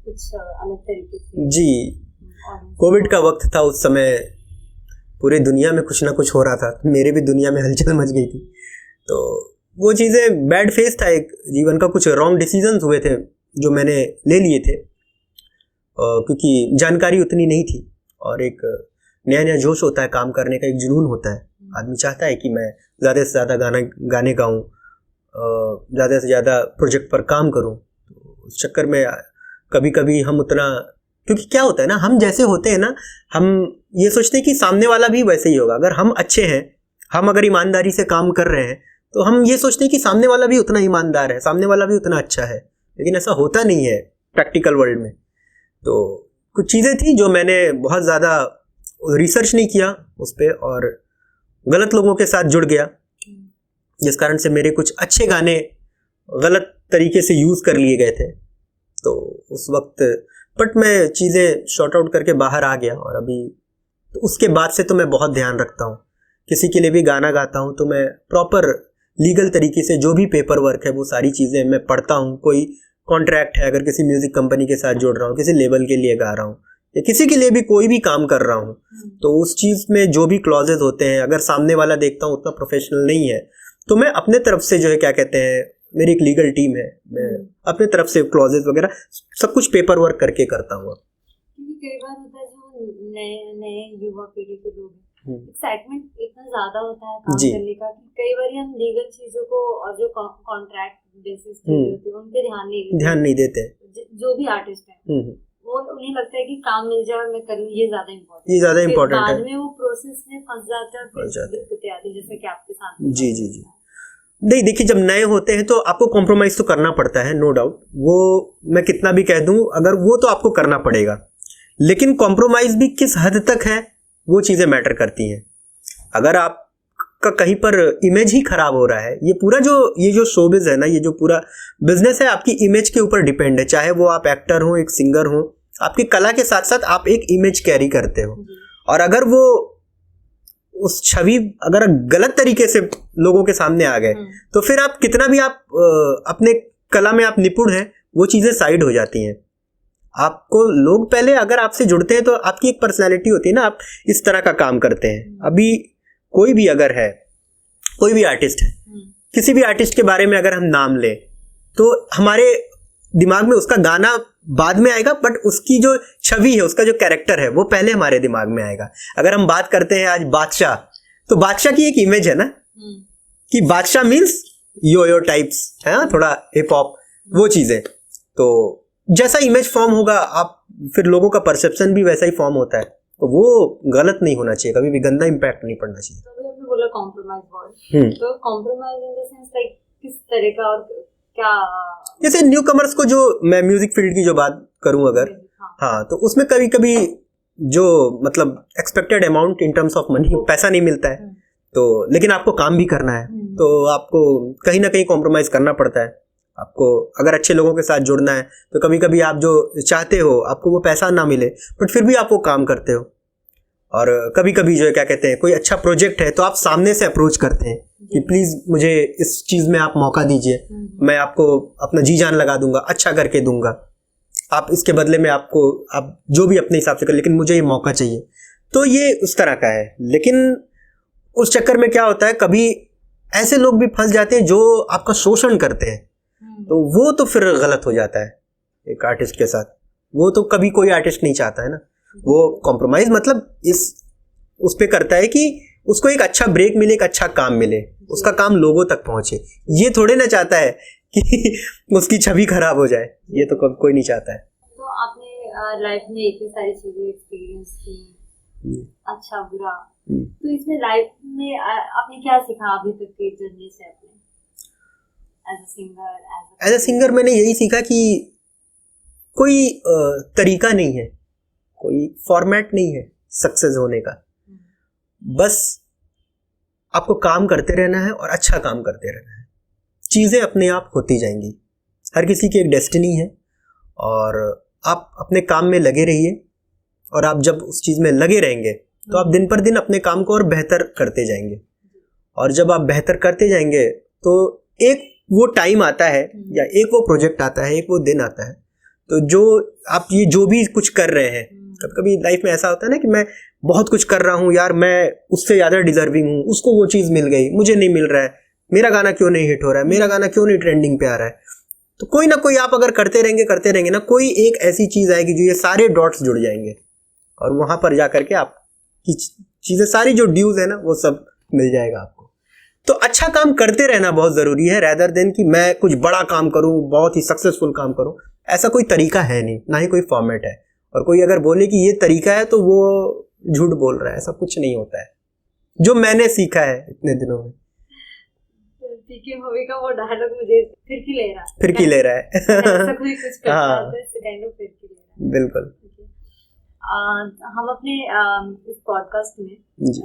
कुछ अलग तरीके से? जी, कोविड का वक्त था, उस समय पूरी दुनिया में कुछ ना कुछ हो रहा था, मेरे भी दुनिया में हलचल मच गई थी। तो वो चीज़ें, बैड फेस था एक जीवन का, कुछ रॉन्ग डिसीजंस हुए थे जो मैंने ले लिए थे, क्योंकि जानकारी उतनी नहीं थी, और एक नया नया जोश होता है काम करने का, एक जुनून होता है, आदमी चाहता है कि मैं ज़्यादा से ज़्यादा गाने गाऊँ, ज़्यादा से ज़्यादा प्रोजेक्ट पर काम करूँ। तो उस चक्कर में कभी कभी हम उतना, क्योंकि क्या होता है ना, हम जैसे होते हैं ना, हम ये सोचते हैं कि सामने वाला भी वैसे ही होगा। अगर हम अच्छे हैं, हम अगर ईमानदारी से काम कर रहे हैं, तो हम ये सोचते हैं कि सामने वाला भी उतना ईमानदार है, सामने वाला भी उतना अच्छा है, लेकिन ऐसा होता नहीं है प्रैक्टिकल वर्ल्ड में। तो कुछ चीज़ें थी जो मैंने बहुत ज़्यादा रिसर्च नहीं किया उस पर, और गलत लोगों के साथ जुड़ गया, जिस कारण से मेरे कुछ अच्छे गाने गलत तरीके से यूज़ कर लिए गए थे। तो उस वक्त बट मैं चीज़ें शॉर्ट आउट करके बाहर आ गया, और अभी तो उसके बाद से तो मैं बहुत ध्यान रखता हूँ। किसी के लिए भी गाना गाता हूँ तो मैं प्रॉपर लीगल तरीके से जो भी पेपर वर्क है वो सारी चीज़ें मैं पढ़ता हूँ। कोई कॉन्ट्रैक्ट है, अगर किसी म्यूज़िक कंपनी के साथ जोड़ रहा हूँ, किसी लेबल के लिए गा रहा हूँ, या किसी के लिए भी कोई भी काम कर रहा हूँ, तो उस चीज़ में जो भी क्लॉजेज होते हैं, अगर सामने वाला देखता हूँ उतना प्रोफेशनल नहीं है, तो मैं अपने तरफ से जो है क्या कहते हैं, मेरी एक लीगल टीम है, मैं अपने तरफ से क्लॉजेज वगैरह सब कुछ पेपर वर्क करके करता हूँ। क्योंकि कई बार होता है जो नए नए युवा पीढ़ी के लोग हैं, एक्साइटमेंट इतना ज्यादा होता है काम करने का कि कई बार हम लीगल चीजों को और जो कॉन्ट्रैक्ट बेसिस होती है उन पे ध्यान नहीं देते। जो भी आर्टिस्ट है वो उन्हें लगता है कि काम मिल जाए और मैं करूँ, ये ज्यादा इम्पोर्टेंट है। बाद में वो प्रोसेस में फंस जाते हैं और दिक्कतें आती है, जैसे कि आपके साथ। जी नहीं, देखिए जब नए होते हैं तो आपको कॉम्प्रोमाइज तो करना पड़ता है, नो डाउट। वो मैं कितना भी कह दूं, अगर वो तो आपको करना पड़ेगा, लेकिन कॉम्प्रोमाइज भी किस हद तक है वो चीज़ें मैटर करती हैं। अगर आपका कहीं पर इमेज ही खराब हो रहा है, ये जो शोबिज है ना, ये जो पूरा बिजनेस है आपकी इमेज के ऊपर डिपेंड है। चाहे वो आप एक्टर हो, एक सिंगर हो, आपकी कला के साथ साथ आप एक इमेज कैरी करते हो, और अगर वो उस छवि अगर गलत तरीके से लोगों के सामने आ गए तो फिर आप कितना भी आप अपने कला में आप निपुण हैं, वो चीज़ें साइड हो जाती हैं। आपको लोग पहले अगर आपसे जुड़ते हैं तो आपकी एक पर्सनैलिटी होती है ना, आप इस तरह का काम करते हैं। अभी कोई भी अगर है, कोई भी आर्टिस्ट है, किसी भी आर्टिस्ट के बारे में अगर हम नाम लें तो हमारे दिमाग में उसका गाना बाद में आएगा, बट उसकी जो छवि है, उसका जो कैरेक्टर है, वो पहले हमारे दिमाग में आएगा। अगर हम बात करते हैं आज बादशाह, तो बादशाह की एक इमेज है ना कि बादशाह मीन्स यो टाइप्स है, थोड़ा हिप हॉप, वो चीजें। तो जैसा इमेज फॉर्म होगा, आप फिर लोगों का परसेप्शन भी वैसा ही फॉर्म होता है, तो वो गलत नहीं होना चाहिए, कभी भी गंदा इम्पैक्ट नहीं पड़ना चाहिए। तो आपने बोला कॉम्प्रोमाइज वर्ड, तो compromise in the sense like किस तरह का, और क्या? जैसे न्यू कमर्स को, जो मैं म्यूजिक फील्ड की जो बात करूं अगर, हाँ, तो उसमें कभी कभी जो मतलब expected amount in terms of money, पैसा नहीं मिलता है, तो लेकिन आपको काम भी करना है, तो आपको कहीं ना कहीं कॉम्प्रोमाइज करना पड़ता है। आपको अगर अच्छे लोगों के साथ जुड़ना है तो कभी कभी आप जो चाहते हो आपको वो पैसा ना मिले, बट फिर भी आप वो काम करते हो। और कभी कभी जो है क्या कहते हैं, कोई अच्छा प्रोजेक्ट है तो आप सामने से अप्रोच करते हैं कि प्लीज़ मुझे इस चीज़ में आप मौका दीजिए, मैं आपको अपना जी जान लगा दूंगा, अच्छा करके दूंगा, आप इसके बदले में आप जो भी अपने हिसाब से कर, लेकिन मुझे ये मौका चाहिए। तो ये उस तरह का है। लेकिन उस चक्कर में क्या होता है, कभी ऐसे लोग भी फंस जाते हैं जो आपका शोषण करते हैं, तो वो तो फिर गलत हो जाता है एक आर्टिस्ट के साथ। वो तो कभी कोई आर्टिस्ट नहीं चाहता है ना। वो कॉम्प्रोमाइज मतलब उस पे करता है कि उसको एक अच्छा ब्रेक मिले, एक अच्छा काम मिले, उसका काम लोगों तक पहुंचे। ये थोड़े ना चाहता है कि उसकी छवि खराब हो जाए, ये तो कोई नहीं चाहता है। तो आपने लाइफ में इतनी सारी चीजें एक्सपीरियंस की, अच्छा बुरा, तो इसमें लाइफ में आपने क्या सीखा अभी तक की जर्नी से अपने एज अ सिंगर? मैंने यही सीखा कि कोई तरीका नहीं है, कोई फॉर्मेट नहीं है सक्सेस होने का। बस आपको काम करते रहना है और अच्छा काम करते रहना है, चीज़ें अपने आप होती जाएंगी। हर किसी की एक डेस्टिनी है, और आप अपने काम में लगे रहिए, और आप जब उस चीज़ में लगे रहेंगे तो आप दिन पर दिन अपने काम को और बेहतर करते जाएंगे। और जब आप बेहतर करते जाएंगे तो एक वो टाइम आता है, या एक वो प्रोजेक्ट आता है, एक वो दिन आता है, तो जो आप ये जो भी कुछ कर रहे हैं, कभी कभी लाइफ में ऐसा होता है ना कि मैं बहुत कुछ कर रहा हूँ यार, मैं उससे ज़्यादा डिजर्विंग हूँ, उसको वो चीज़ मिल गई, मुझे नहीं मिल रहा है, मेरा गाना क्यों नहीं हिट हो रहा है, मेरा गाना क्यों नहीं ट्रेंडिंग पे आ रहा है। तो कोई ना कोई आप अगर करते रहेंगे ना, कोई एक ऐसी चीज़ आएगी जो ये सारे डॉट्स जुड़ जाएंगे, और वहाँ पर जा करके आपकी चीज़ें सारी जो ड्यूज है ना, वो सब मिल जाएगा आपको। तो अच्छा काम करते रहना बहुत ज़रूरी है, रैदर देन कि मैं कुछ बड़ा काम करूँ, बहुत ही सक्सेसफुल काम करूँ। ऐसा कोई तरीका है नहीं, ना ही कोई फॉर्मेट है। और कोई अगर बोले कि ये तरीका है तो वो झूठ बोल रहा है, ऐसा कुछ नहीं होता है, जो मैंने सीखा है इतने दिनों में। पीके मूवी का वो डायलॉग मुझे फिरकी ले रहा है ऐसा कोई कुछ करता है तो इट्स काइंड ऑफ फिरकी ले रहा है। बिल्कुल। हम अपने इस पॉडकास्ट में,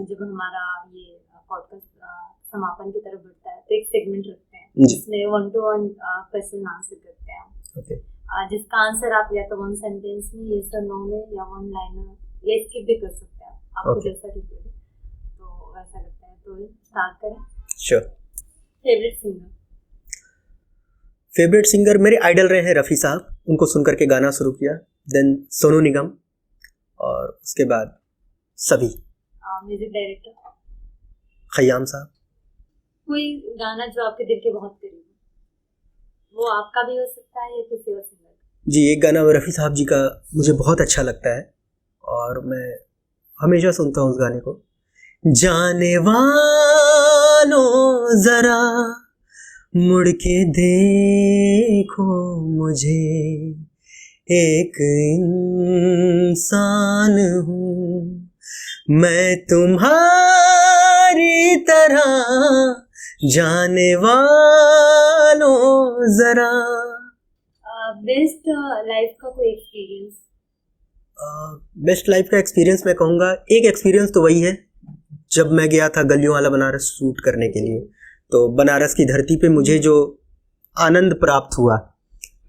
जब हमारा ये पॉडकास्ट समापन की तरफ बढ़ता है, तो एक सेगमेंट रखते हैं जिसमें 1-to-1 क्वेश्चन आंसर करते हैं। ओके। जिसका आंसर आप या तो 1 सेंटेंस में, यस और नो में, या 1 लाइनर, या स्किप भी कर सकते हैं, आपको जैसा ठीक लगे तो वैसा करते हैं। तो स्टार्ट करें? श्योर। फेवरेट सिंगर मेरे आइडल रहे हैं रफ़ी साहब, उनको सुन करके गाना शुरू किया। देन सोनू निगम, और उसके बाद सभी। Music director? खयाम साहब। कोई गाना जो आपके दिल के बहुत करीब है, वो आपका भी हो सकता है या किसी और सिंगर? जी, एक गाना रफ़ी साहब जी का मुझे बहुत अच्छा लगता है और मैं हमेशा सुनता हूँ उस गाने को। जाने वालों जरा मुड़ के देखो मुझे, एक इंसान हूँ मैं तुम्हारी तरह, जाने वालों जरा। बेस्ट लाइफ का कोई एक्सपीरियंस? बेस्ट लाइफ का एक्सपीरियंस मैं कहूँगा, एक एक्सपीरियंस तो वही है जब मैं गया था गलियों वाला बनारस शूट करने के लिए। तो बनारस की धरती पे मुझे जो आनंद प्राप्त हुआ,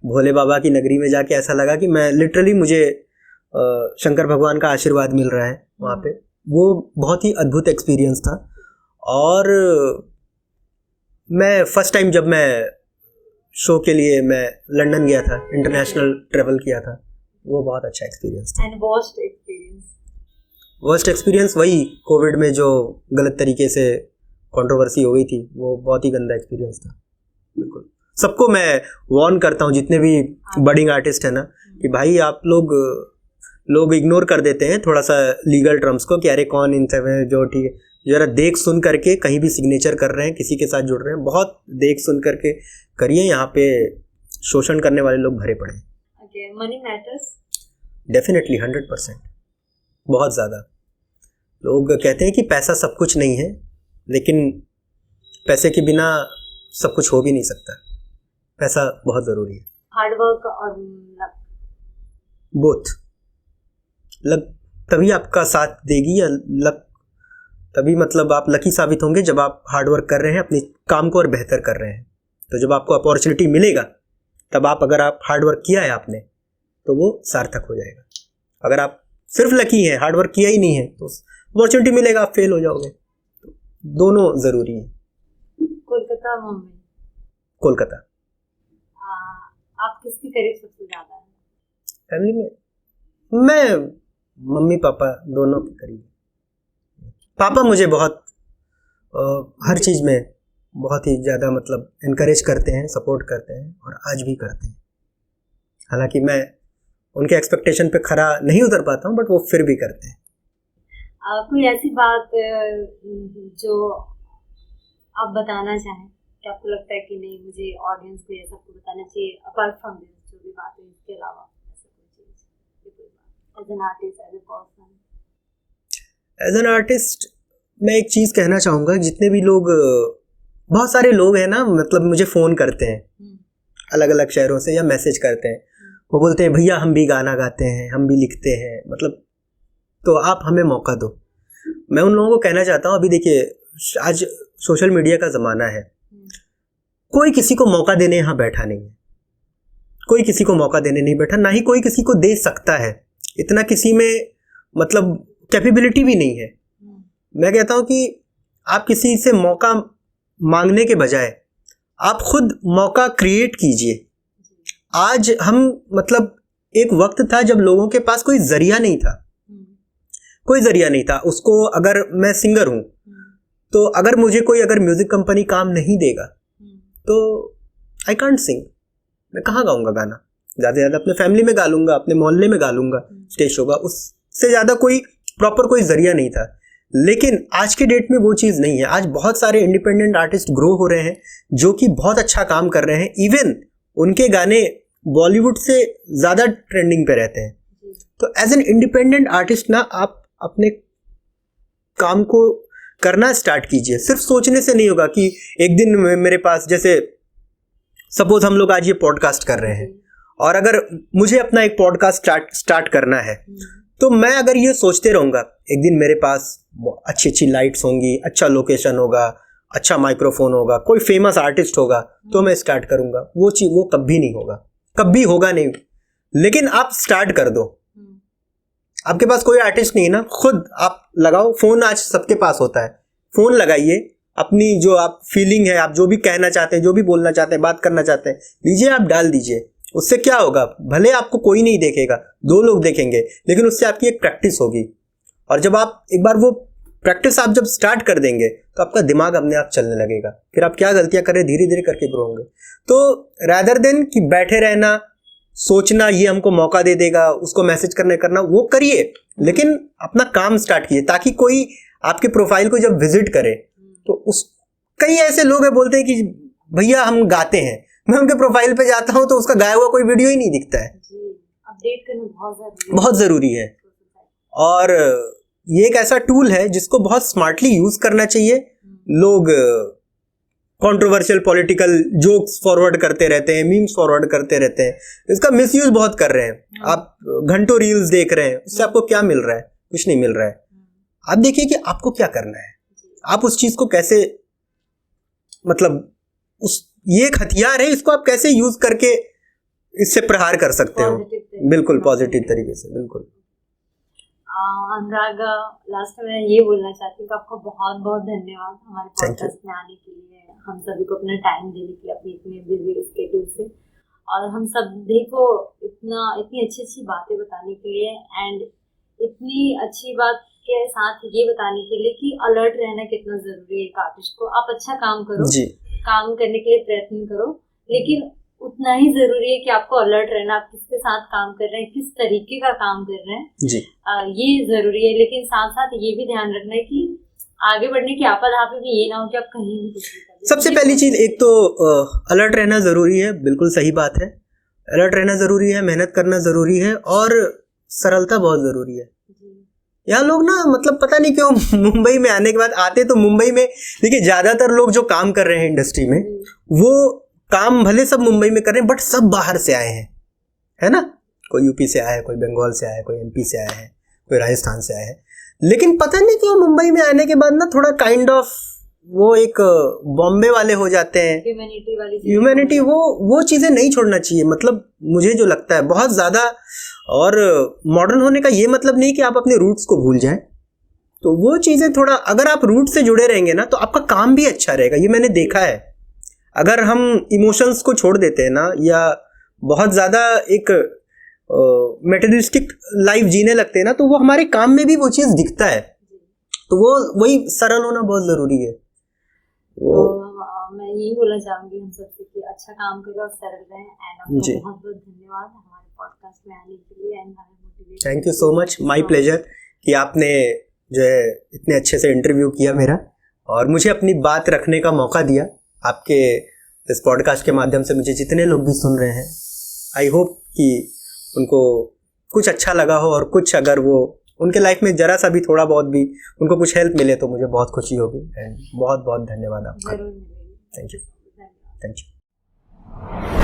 भोले बाबा की नगरी में जाके ऐसा लगा कि मैं लिटरली, मुझे शंकर भगवान का आशीर्वाद मिल रहा है वहाँ पे। वो बहुत ही अद्भुत एक्सपीरियंस था। और मैं फर्स्ट टाइम जब मैं शो के लिए मैं लंदन गया था, इंटरनेशनल ट्रेवल किया था, वो बहुत अच्छा एक्सपीरियंस था। And worst experience? Worst experience वही कोविड में जो गलत तरीके से कंट्रोवर्सी हो गई थी, वो बहुत ही गंदा एक्सपीरियंस था। बिल्कुल सबको मैं वार्न करता हूँ, जितने भी बडिंग आर्टिस्ट है ना, कि भाई आप लोग इग्नोर कर देते हैं थोड़ा सा लीगल टर्म्स को कि अरे कौन इन सब है, जो ठीक है, जरा देख सुन करके कहीं भी सिग्नेचर कर रहे हैं, किसी के साथ जुड़ रहे हैं, बहुत देख सुन करके करिए। यहाँ पे शोषण करने वाले लोग भरे पड़े हैं। Okay, money matters? डेफिनेटली 100%, बहुत ज़्यादा। लोग कहते हैं कि पैसा सब कुछ नहीं है, लेकिन पैसे के बिना सब कुछ हो भी नहीं सकता। पैसा बहुत ज़रूरी है। हार्डवर्क और लक? बोथ। लक तभी आपका साथ देगी, या लक तभी, मतलब आप लकी साबित होंगे जब आप हार्डवर्क कर रहे हैं, अपने काम को और बेहतर कर रहे हैं। तो जब आपको अपॉर्चुनिटी मिलेगा, तब अगर आप हार्डवर्क किया है आपने, तो वो सार्थक हो जाएगा। अगर आप सिर्फ लकी हैं, हार्डवर्क किया ही नहीं है, तो अपॉर्चुनिटी मिलेगा, आप फेल हो जाओगे। तो दोनों ज़रूरी हैं। कोलकाता, मुंबई? कोलकाता। आप किसके करीब सबसे ज़्यादा हैं फैमिली में? मैं मम्मी पापा दोनों के करीब। पापा मुझे बहुत हर चीज़ में बहुत ही ज़्यादा मतलब इनकरेज करते हैं, सपोर्ट करते हैं, और आज भी करते हैं। हालांकि मैं उनके एक्सपेक्टेशन पे खरा नहीं उतर पाता हूँ, बट वो फिर भी करते हैं। कोई ऐसी बात जो आप बताना चाहें कि आपको लगता है कि नहीं, मुझे ऑडियंस को ये सबको बताना चाहिए, अपार्ट फ्रॉम दिस जो भी बात है, इसके अलावा ऐसा कोई चीज़, as an artist, as a person? As an artist मैं एक चीज़ कहना चाहूँगा, जितने भी लोग, बहुत सारे लोग हैं ना, मतलब मुझे फ़ोन करते हैं अलग अलग शहरों से, या मैसेज करते हैं, वो बोलते हैं भैया हम भी गाना गाते हैं, हम भी लिखते हैं, मतलब तो आप हमें मौका दो। मैं उन लोगों को कहना चाहता हूँ, अभी देखिए आज सोशल मीडिया का ज़माना है, कोई किसी को मौका देने यहाँ बैठा नहीं है, कोई किसी को मौका देने नहीं बैठा, ना ही कोई किसी को दे सकता है। इतना किसी में मतलब कैपेबिलिटी भी नहीं है। मैं कहता हूँ कि आप किसी से मौका मांगने के बजाय आप खुद मौका क्रिएट कीजिए। आज हम, मतलब एक वक्त था जब लोगों के पास कोई जरिया नहीं था, कोई जरिया नहीं था उसको। अगर मैं सिंगर हूँ, तो अगर मुझे कोई अगर म्यूजिक कंपनी काम नहीं देगा, तो आई कांट सिंग। मैं कहाँ गाऊंगा गाना? ज़्यादा से ज़्यादा अपने फैमिली में गा लूँगा, अपने मोहल्ले में गा लूँगा, स्टेज शो का, उससे ज़्यादा कोई प्रॉपर कोई जरिया नहीं था। लेकिन आज के डेट में वो चीज़ नहीं है। आज बहुत सारे इंडिपेंडेंट आर्टिस्ट ग्रो हो रहे हैं, जो कि बहुत अच्छा काम कर रहे हैं। इवन उनके गाने बॉलीवुड से ज़्यादा ट्रेंडिंग पे रहते हैं। तो एज एन इंडिपेंडेंट आर्टिस्ट ना, आप अपने काम को करना स्टार्ट कीजिए। सिर्फ सोचने से नहीं होगा कि एक दिन मेरे पास, जैसे सपोज हम लोग आज ये पॉडकास्ट कर रहे हैं, और अगर मुझे अपना एक पॉडकास्ट स्टार्ट करना है, तो मैं अगर ये सोचते रहूँगा, एक दिन मेरे पास अच्छी अच्छी लाइट्स होंगी, अच्छा लोकेशन होगा, अच्छा माइक्रोफोन होगा, कोई फेमस आर्टिस्ट होगा, तो मैं स्टार्ट करूँगा। वो चीज़ वो कभी नहीं होगा, कभी होगा नहीं। लेकिन आप स्टार्ट कर दो। आपके पास कोई आर्टिस्ट नहीं है ना, खुद आप लगाओ फ़ोन। आज सबके पास होता है, फ़ोन लगाइए, अपनी जो आप फीलिंग है, आप जो भी कहना चाहते हैं, जो भी बोलना चाहते हैं, बात करना चाहते हैं, लीजिए, आप डाल दीजिए। उससे क्या होगा, भले आपको कोई नहीं देखेगा, 2 लोग देखेंगे, लेकिन उससे आपकी एक प्रैक्टिस होगी। और जब आप एक बार वो प्रैक्टिस आप जब स्टार्ट कर देंगे तो आपका दिमाग अपने आप चलने लगेगा, फिर आप क्या गलतियां करें धीरे धीरे करके ग्रो होंगे। तो रैदर देन कि बैठे रहना, सोचना ये हमको मौका दे देगा, उसको मैसेज करना वो करिए, लेकिन अपना काम स्टार्ट कीजिए, ताकि कोई आपके प्रोफाइल को जब विजिट करे तो उस कई ऐसे लोग हैं बोलते हैं कि भैया हम गाते हैं, मैं उनके प्रोफाइल पे जाता हूं तो उसका गाया हुआ कोई वीडियो ही नहीं दिखता है। अपडेट करना बहुत जरूरी है। और ये एक ऐसा टूल है जिसको बहुत स्मार्टली यूज करना चाहिए। लोग कंट्रोवर्शियल पॉलिटिकल जोक्स फॉरवर्ड करते रहते हैं, मीम्स फॉरवर्ड करते रहते हैं, इसका मिसयूज बहुत कर रहे हैं। आप घंटों रील्स देख रहे हैं, उससे आपको क्या मिल रहा है? कुछ नहीं मिल रहा है। आप देखिए कि आपको क्या करना है, आप उस चीज को कैसे, मतलब ये एक हथियार है, इसको आप कैसे यूज करके इससे प्रहार कर सकते हो। बिल्कुल पॉजिटिव तरीके से, बिल्कुल। अनुराग, लास्ट में मैं ये बोलना चाहती हूँ कि आपको बहुत बहुत धन्यवाद हमारे पॉडकास्ट में आने के लिए, हम सभी को अपना टाइम देने के लिए अपने इतने बिजी स्केड्यूल से, और हम सभी को इतनी अच्छी अच्छी बातें बताने के लिए, एंड इतनी अच्छी बात के साथ ये बताने के लिए कि अलर्ट रहना कितना जरूरी है एक आर्टिस्ट को। आप अच्छा काम करो जी, काम करने के लिए प्रयत्न करो, लेकिन उतना ही जरूरी है कि आपको अलर्ट रहना, आप किसके साथ काम कर रहे हैं, किस तरीके का काम कर रहे हैं जी, ये जरूरी है। लेकिन साथ साथ ये भी ध्यान रखना है कि आगे बढ़ने की आपाधापी भी ये ना हो कि आप कहीं भी कुछ भी करें। सबसे पहली चीज एक तो अलर्ट रहना जरूरी है, बिल्कुल सही बात है। अलर्ट रहना जरूरी है, मेहनत करना जरूरी है, और सरलता बहुत जरूरी है। यहाँ लोग ना, मतलब पता नहीं क्यों मुंबई में आने के बाद आते तो मुंबई में, देखिए ज्यादातर लोग जो काम कर रहे हैं इंडस्ट्री में, वो काम भले सब मुंबई में कर रहे हैं, बट सब बाहर से आए हैं, है ना। कोई यूपी से आया है, कोई बंगाल से आया है, कोई एमपी से आया है, कोई राजस्थान से आया है। लेकिन पता नहीं क्यों मुंबई में आने के बाद ना थोड़ा काइंड ऑफ वो एक बॉम्बे वाले हो जाते हैं, ह्यूमैनिटी वो चीजें नहीं छोड़ना चाहिए। मतलब मुझे जो लगता है बहुत ज्यादा, और मॉडर्न होने का ये मतलब नहीं कि आप अपने रूट्स को भूल जाएं। तो वो चीजें थोड़ा, अगर आप रूट से जुड़े रहेंगे ना तो आपका काम भी अच्छा रहेगा, ये मैंने देखा है। अगर हम इमोशंस को छोड़ देते हैं ना, या बहुत ज़्यादा एक मेटेरियलिस्टिक लाइफ जीने लगते हैं ना, तो वो हमारे काम में भी वो चीज़ दिखता है। तो वो वही सरल होना बहुत ज़रूरी है। तो मैं यही बोलना चाहूँगी हम सबसे कि अच्छा काम करो और सरल रहें। एंड आपको बहुत बहुत धन्यवाद हमारे पॉडकास्ट में आने के लिए एंड हमें motivate. Thank you so much, my pleasure कि आपने जो है इतने अच्छे से इंटरव्यू किया मेरा, और मुझे अपनी बात रखने का मौका दिया। आपके इस पॉडकास्ट के माध्यम से मुझे जितने लोग भी सुन रहे हैं, आई होप कि उनको कुछ अच्छा लगा हो, और कुछ अगर वो उनके लाइफ में जरा सा भी थोड़ा बहुत भी उनको कुछ हेल्प मिले तो मुझे बहुत खुशी होगी। एंड बहुत बहुत धन्यवाद आपका। जरूर। Thank you.